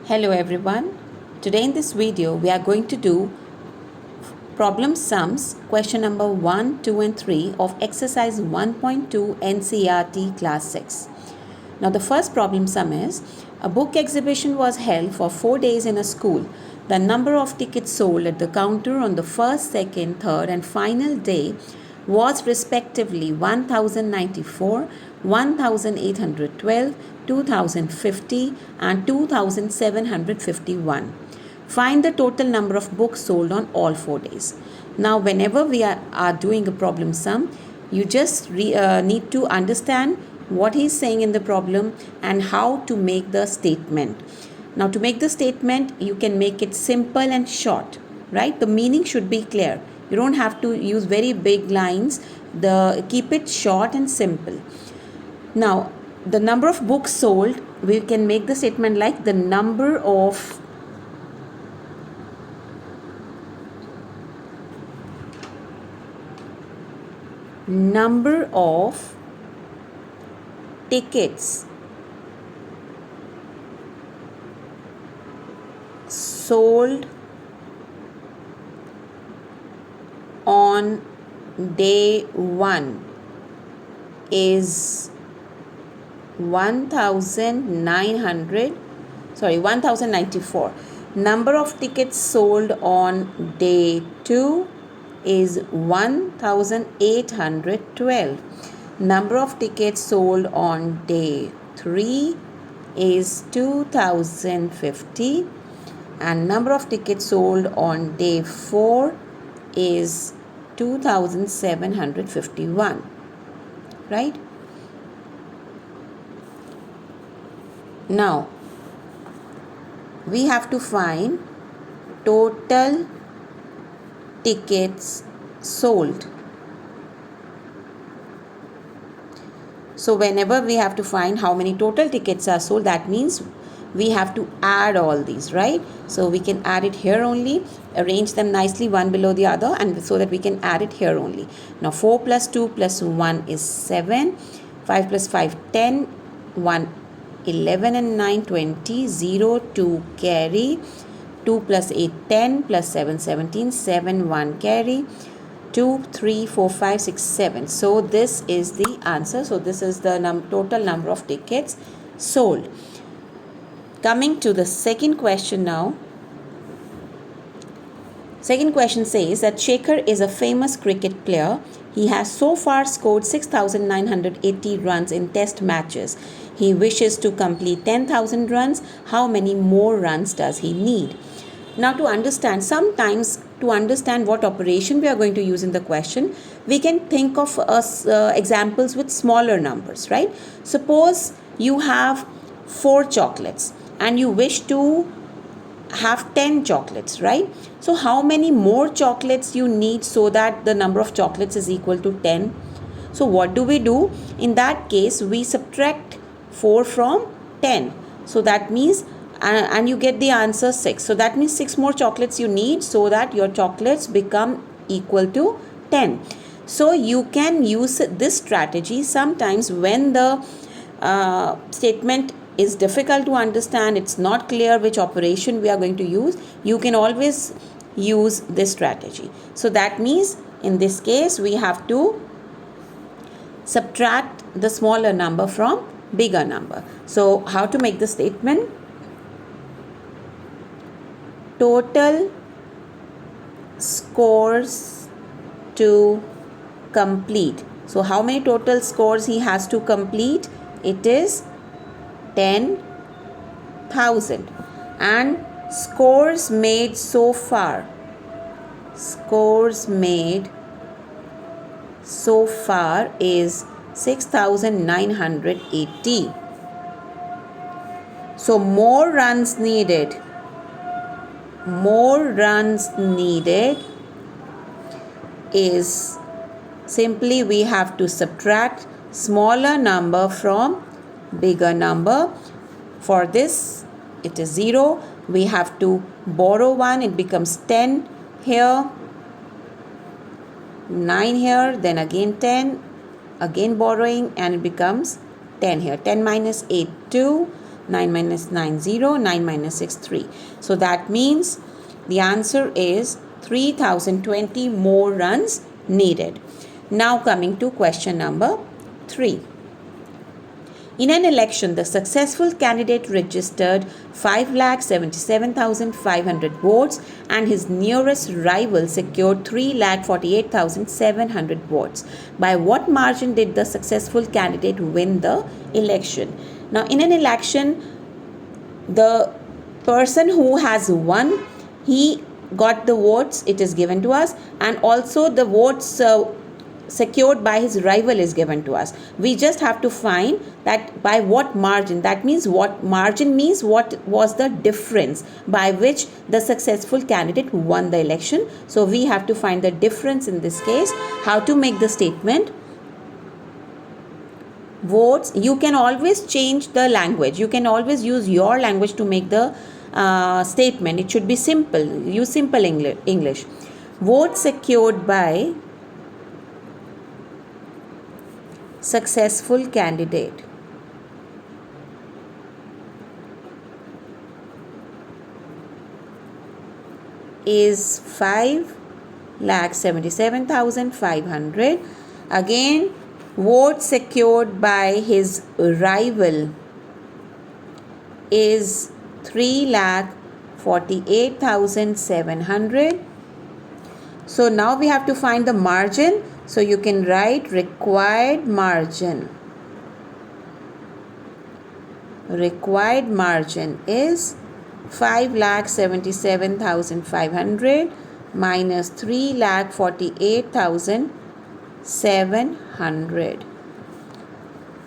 Hello everyone. Today in this video we are going to do problem sums question number 1, 2 and 3 of exercise 1.2 Ncert class 6. Now the first problem sum is a book exhibition was held for 4 days in a school. The number of tickets sold at the counter on the first, second, third and final day was respectively 1094, 1812, 2050 and 2751. Find the total number of books sold on all 4 days. Now whenever we are doing a problem sum, you just need to understand what he's saying in the problem and how to make the statement. Now to make the statement, you can make it simple and short, right? The meaning should be clear. You don't have to use very big lines. Keep it short and simple. Now, the number of books sold, we can make the statement like the number of tickets sold on day 1 is 1094. Number of tickets sold on day 2 is 1812. Number of tickets sold on day 3 is 2050 and number of tickets sold on day 4 is 2751, right? Now we have to find total tickets sold. So whenever we have to find how many total tickets are sold, that means we have to add all these, right? So we can add it here only, arrange them nicely one below the other, and so that we can add it here only. Now 4 plus 2 plus 1 is 7, 5 plus 5 10, 1 11 and 9 20, 0 2 carry, 2 plus 8 10 plus 7 17, 7 1 carry, 2 3 4 5 6 7. So this is the answer. So this is the total number of tickets sold. Coming to the second question now. Second question says that Shekhar is a famous cricket player. He has so far scored 6,980 runs in test matches. He wishes to complete 10,000 runs. How many more runs does he need? Now to understand, sometimes to understand what operation we are going to use in the question, we can think of examples with smaller numbers, right? Suppose you have 4 chocolates and you wish to have 10 chocolates, right? So how many more chocolates you need so that the number of chocolates is equal to 10? So what do? In that case, we subtract 4 from 10. So that means, and you get the answer 6. So that means 6 more chocolates you need so that your chocolates become equal to 10. So you can use this strategy sometimes when the statement is difficult to understand, it's not clear which operation we are going to use. You can always use this strategy. So that means in this case we have to subtract the smaller number from bigger number. So how to make the statement? Total scores to complete. So how many total scores he has to complete? It is 10,000. And scores made so far. Scores made so far is 6,980. So more runs needed. More runs needed is simply we have to subtract smaller number from bigger number. For this it is 0. We have to borrow 1, it becomes 10 here, 9 here, then again 10, again borrowing, and it becomes 10 here. 10 minus 8, 2, 9 minus 9, 0. 9 minus 6, 3. So that means the answer is 3020 more runs needed. Now coming to question number 3. In an election, the successful candidate registered 5,77,500 votes and his nearest rival secured 3,48,700 votes. By what margin did the successful candidate win the election? Now, in an election, the person who has won, he got the votes, it is given to us, and also the votes secured by his rival is given to us. We just have to find that by what margin. That means what margin means what was the difference by which the successful candidate won the election. So we have to find the difference in this case. How to make the statement? Votes, you can always change the language. You can always use your language to make the statement. It should be simple. Use simple English. Votes secured by successful candidate is 5,77,500. Again, vote secured by his rival is 3,48,700. So now we have to find the margin. So you can write required margin. Required margin is 5,77,500 minus 3,48,700.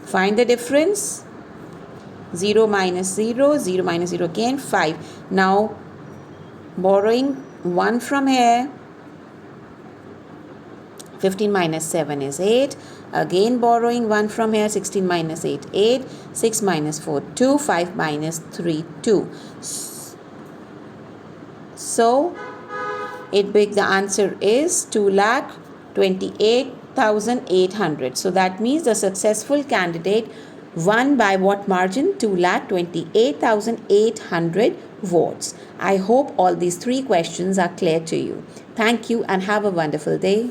Find the difference. 0 minus 0, 0 minus 0 again, 5. Now borrowing 1 from here. 15 minus 7 is 8. Again borrowing 1 from here. 16 minus 8, 8. 6 minus 4, 2. 5 minus 3, 2. So the answer is 2,28,800. So that means the successful candidate won by what margin? 2,28,800 votes. I hope all these 3 questions are clear to you. Thank you and have a wonderful day.